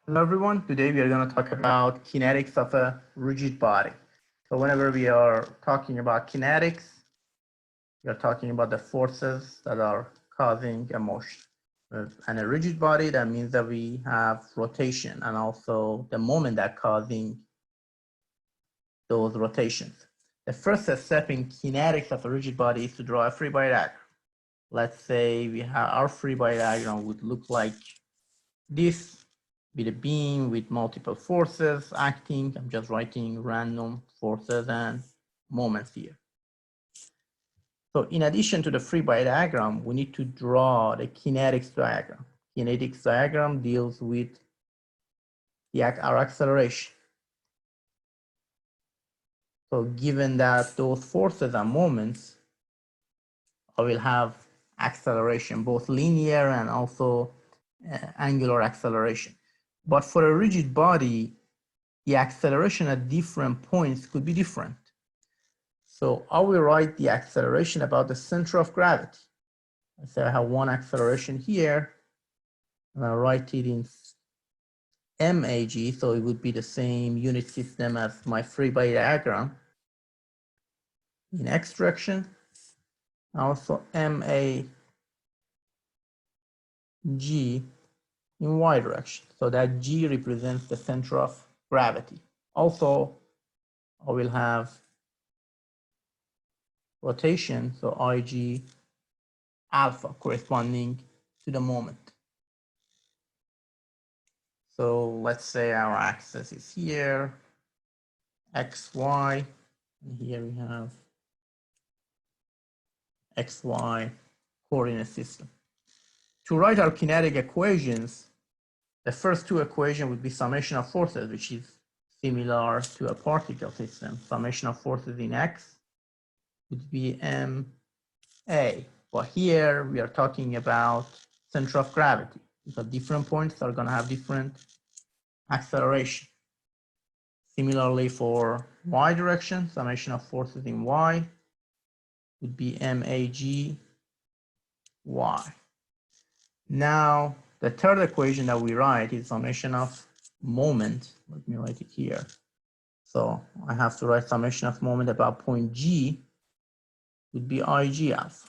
Hello everyone, today we are going to talk about kinetics of a rigid body. So whenever we are talking about kinetics, we are talking about the forces that are causing a motion. And a rigid body, that means that we have rotation and also the moment that causing those rotations. The first step in kinetics of a rigid body is to draw a free body diagram. Let's say we have our free body diagram would look like this, with a beam with multiple forces acting. I'm just writing random forces and moments here. So in addition to the free body diagram, we need to draw the kinetics diagram. Kinetics diagram deals with our acceleration. So given that those forces are moments, I will have acceleration, both linear and also angular acceleration. But for a rigid body, the acceleration at different points could be different. So I will write the acceleration about the center of gravity. Let's say I have one acceleration here, and I'll write it in MAG, so it would be the same unit system as my free body diagram in X direction. Also MAG in Y direction. So that G represents the center of gravity. Also, I will have rotation, so IG alpha corresponding to the moment. So let's say our axis is here, X, Y, and here we have X, Y coordinate system. To write our kinetic equations, the first two equations would be summation of forces, which is similar to a particle system. Summation of forces in X would be MA. But here we are talking about center of gravity, because different points are going to have different acceleration. Similarly for Y direction, summation of forces in Y would be MAG Y. Now, the third equation that we write is summation of moment. Let me write it here. So I have to write summation of moment about point G would be IG alpha.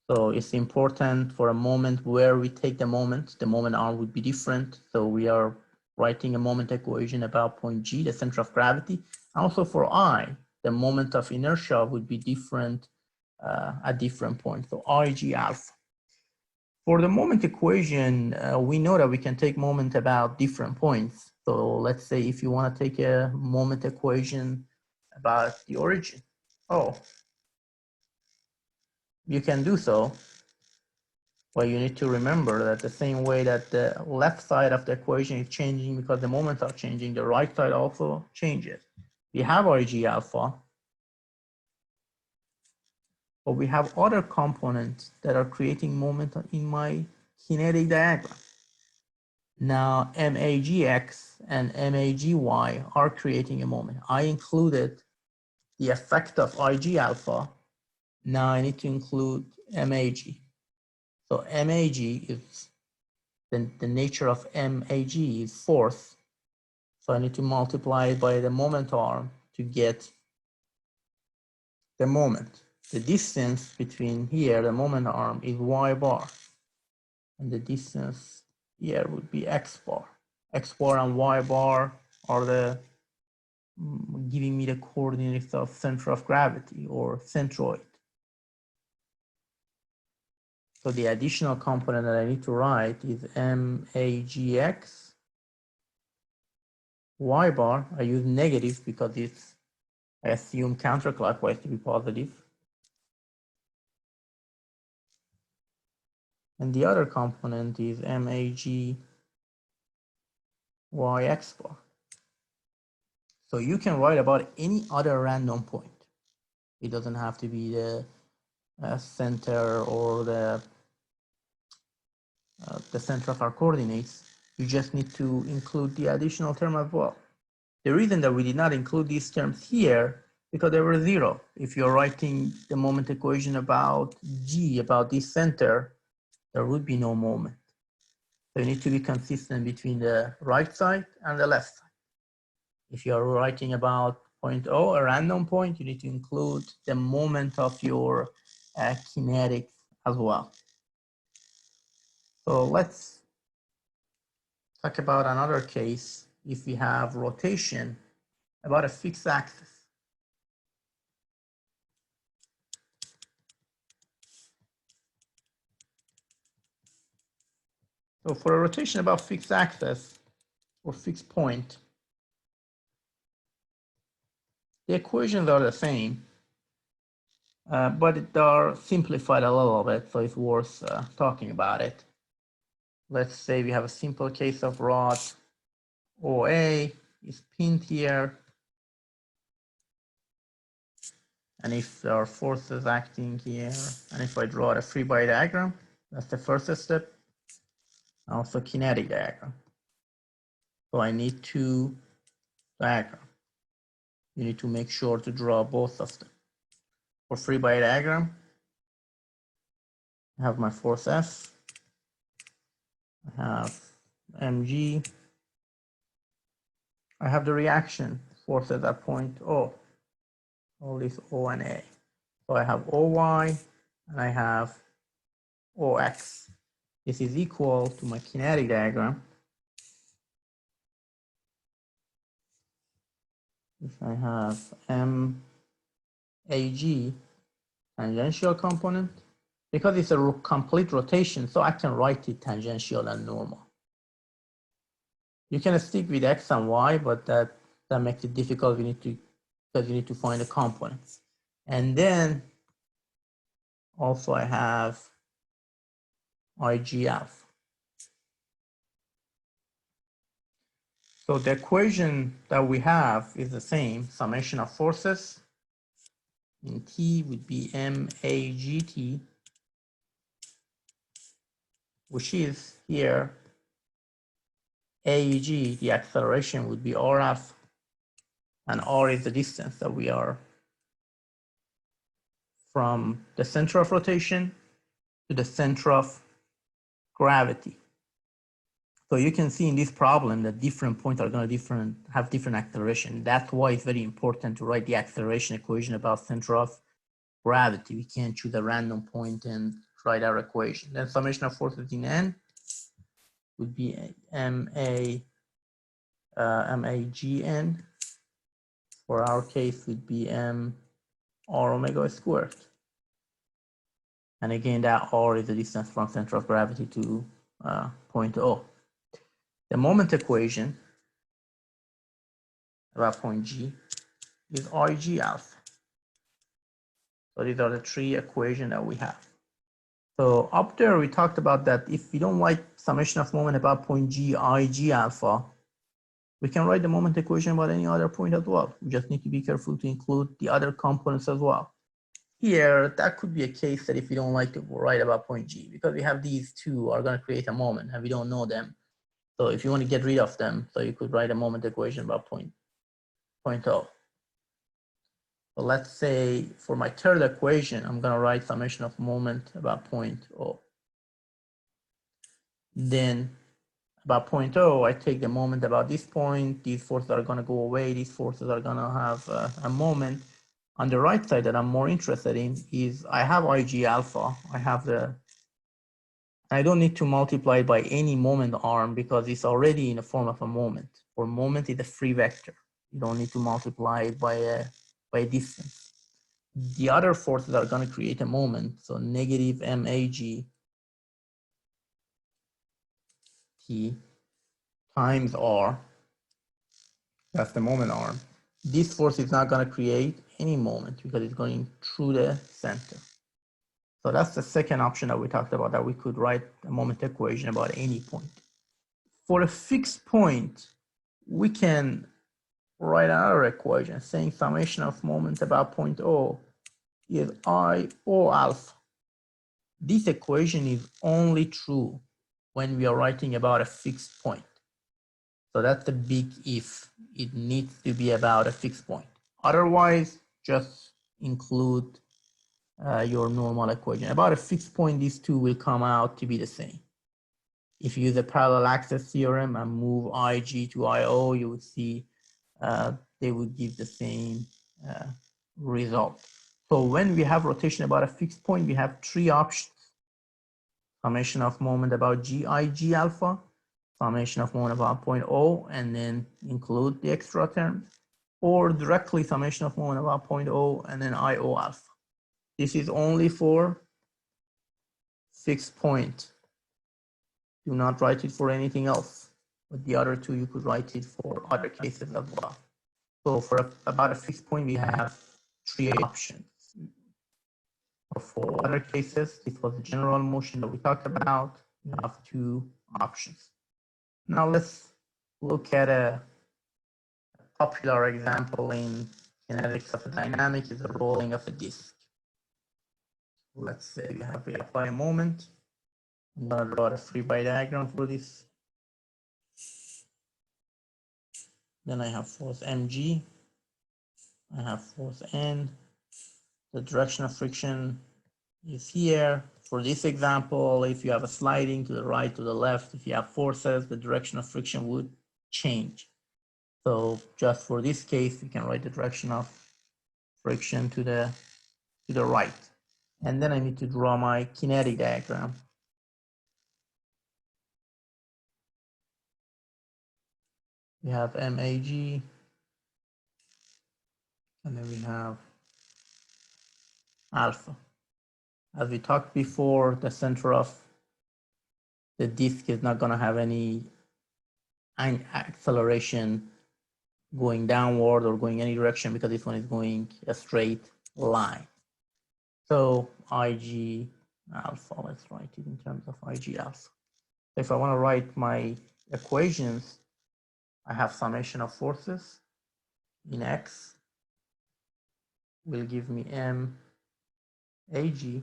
So it's important for a moment where we take the moment arm would be different. So we are writing a moment equation about point G, the center of gravity. Also for I, the moment of inertia would be different at different points. So IG alpha. For the moment equation, we know that we can take moment about different points. So let's say if you want to take a moment equation about the origin, you can do so. But you need to remember that the same way that the left side of the equation is changing because the moments are changing, the right side also changes. We have IG alpha, but we have other components that are creating moment in my kinetic diagram. Now MAGX and MAGY are creating a moment. I included the effect of IG alpha. Now I need to include MAG. So MAG is the nature of MAG is force. So I need to multiply it by the moment arm to get the moment. The distance between here, the moment arm, is Ybar. And the distance here would be Xbar. Xbar and Ybar are the giving me the coordinates of center of gravity or centroid. So the additional component that I need to write is MAGX. Ybar, I use negative because it's, I assume counterclockwise to be positive. And the other component is MAG Yxbar. So you can write about any other random point. It doesn't have to be the center or the center of our coordinates. You just need to include the additional term as well. The reason that we did not include these terms here, because they were zero. If you're writing the moment equation about G, about this center, there would be no moment. So you need to be consistent between the right side and the left side. If you're writing about point O, a random point, you need to include the moment of your kinetics as well. So let's talk about another case. If we have rotation about a fixed axis. So for a rotation about fixed axis or fixed point, the equations are the same, but they are simplified a little bit, so it's worth talking about it. Let's say we have a simple case of rod OA is pinned here, and if there are forces acting here, and if I draw a free body diagram, that's the first step. Also kinetic diagram. So I need two diagrams. You need to make sure to draw both of them. For free body diagram, I have my force F. I have mg. I have the reaction forces at point O. All these O and A. So I have OY and I have OX. This is equal to my kinetic diagram. If I have MAG tangential component, because it's a complete rotation, so I can write it tangential and normal. You can stick with X and Y, but that makes it difficult. Because you need to find the components. And then also I have IG alpha. So the equation that we have is the same, summation of forces in T would be MAGT, which is here AEG, the acceleration would be RF, and R is the distance that we are from the center of rotation to the center of gravity. So you can see in this problem that different points are going to have different acceleration. That's why it's very important to write the acceleration equation about center of gravity. We can't choose a random point and write our equation. Then summation of forces in N would be MAGN. For our case would be M R omega squared. And again, that R is the distance from center of gravity to point O. The moment equation about point G is IG alpha. So these are the three equations that we have. So up there, we talked about that if we don't like summation of moment about point G, IG alpha, we can write the moment equation about any other point as well. We just need to be careful to include the other components as well. Here, that could be a case that if we don't like to write about point G, because we have these two are going to create a moment and we don't know them. So if you want to get rid of them, so you could write a moment equation about point O. So let's say for my third equation, I'm going to write summation of moment about point O. Then about point O, I take the moment about this point. These forces are going to go away. These forces are going to have a moment. On the right side that I'm more interested in is I have IG alpha. I don't need to multiply it by any moment arm because it's already in the form of a moment. For moment, it's a free vector. You don't need to multiply it by a distance. The other forces are going to create a moment. So negative MAG T times R. That's the moment arm. This force is not going to create any moment because it's going through the center. So that's the second option that we talked about, that we could write a moment equation about any point. For a fixed point, we can write another equation saying summation of moment about point O is I O alpha. This equation is only true when we are writing about a fixed point. So that's the big if. It needs to be about a fixed point. Otherwise, just include your normal equation. About a fixed point, these two will come out to be the same. If you use the parallel access theorem and move IG to IO, you would see they would give the same result. So when we have rotation about a fixed point, we have three options. Summation of moment about GIG alpha, summation of moment about 0.0, and then include the extra terms, or directly summation of moment about 0.0 and then IO alpha. This is only for fixed point. Do not write it for anything else. But the other two, you could write it for other cases as well. So for about a fixed point, we have three options. For other cases, this was the general motion that we talked about. We have two options. Now let's look at a popular example in kinetics of a dynamic is the rolling of a disk. Let's say we have a moment. I'm going to draw a 3x diagram for this. Then I have force mg. I have force n. The direction of friction is here. For this example, if you have a sliding to the right, to the left, if you have forces, the direction of friction would change. So just for this case, we can write the direction of friction to the right. And then I need to draw my kinetic diagram. We have MAG, and then we have alpha. As we talked before, the center of the disk is not going to have any acceleration going downward or going any direction because this one is going a straight line. So IG alpha, let's write it in terms of IG alpha. So if I want to write my equations, I have summation of forces in X will give me MAG,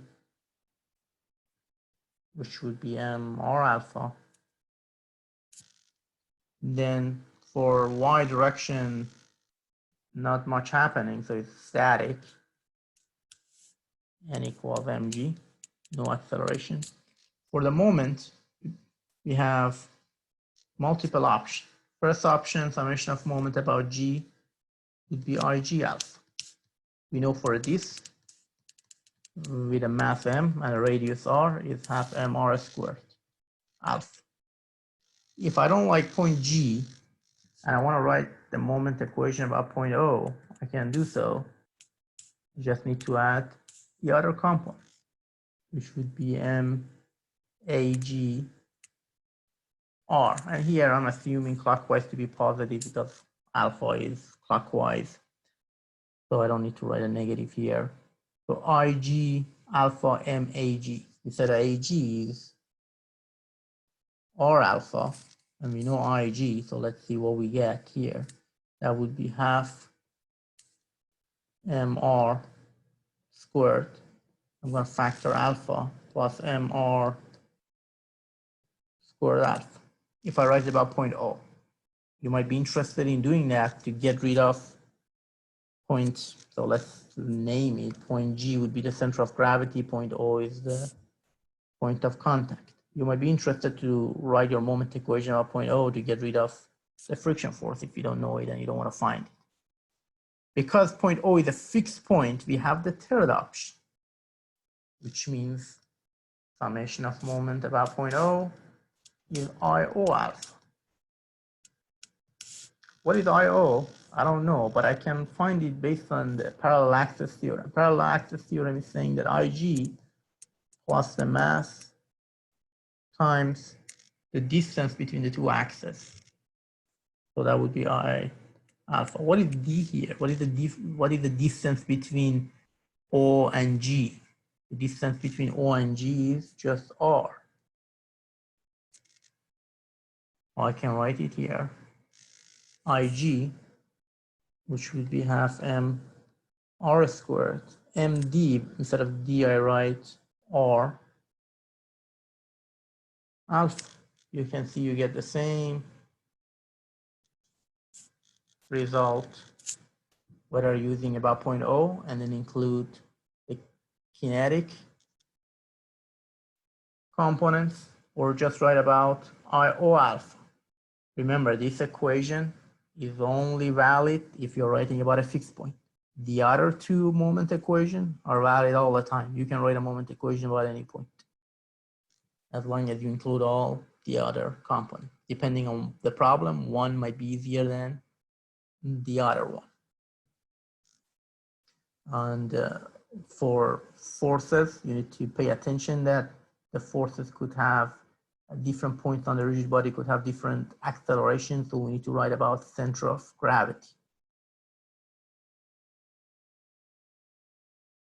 which would be MR alpha. Then for Y direction, not much happening, so it's static. N equals mg, no acceleration. For the moment, we have multiple options. First option, summation of moment about g would be IG alpha. We know for this, with a mass m and a radius r, is half mr squared alpha. If I don't like point G and I want to write the moment equation about point O, I can do so. You just need to add the other component, which would be MAG R. And here I'm assuming clockwise to be positive because alpha is clockwise. So I don't need to write a negative here. So IG alpha MAG. Instead of AG is R alpha, and we know IG, so let's see what we get here. That would be half MR squared. I'm going to factor alpha plus MR squared alpha. If I write about 0.0, you might be interested in doing that to get rid of points. So let's name it. Point G would be the center of gravity. Point O is the point of contact. You might be interested to write your moment equation about point O to get rid of the friction force if you don't know it and you don't want to find it. Because point O is a fixed point, we have the third option, which means summation of moment about point O is IO alpha. What is IO? I don't know, but I can find it based on the parallel access theorem. Parallel access theorem is saying that IG plus the mass times the distance between the two axes. So that would be I alpha. What is D here? What is the distance between O and G? The distance between O and G is just R. I can write it here. IG, which would be half M R squared. MD, instead of D, I write R alpha. You can see you get the same result whether using about 0.0 and then include the kinetic components or just write about IO alpha. Remember, this equation is only valid if you're writing about a fixed point. The other two moment equations are valid all the time. You can write a moment equation about any point, as long as you include all the other components. Depending on the problem, one might be easier than the other one. And for forces, you need to pay attention that the forces could have different points on the rigid body, could have different acceleration. So we need to write about center of gravity.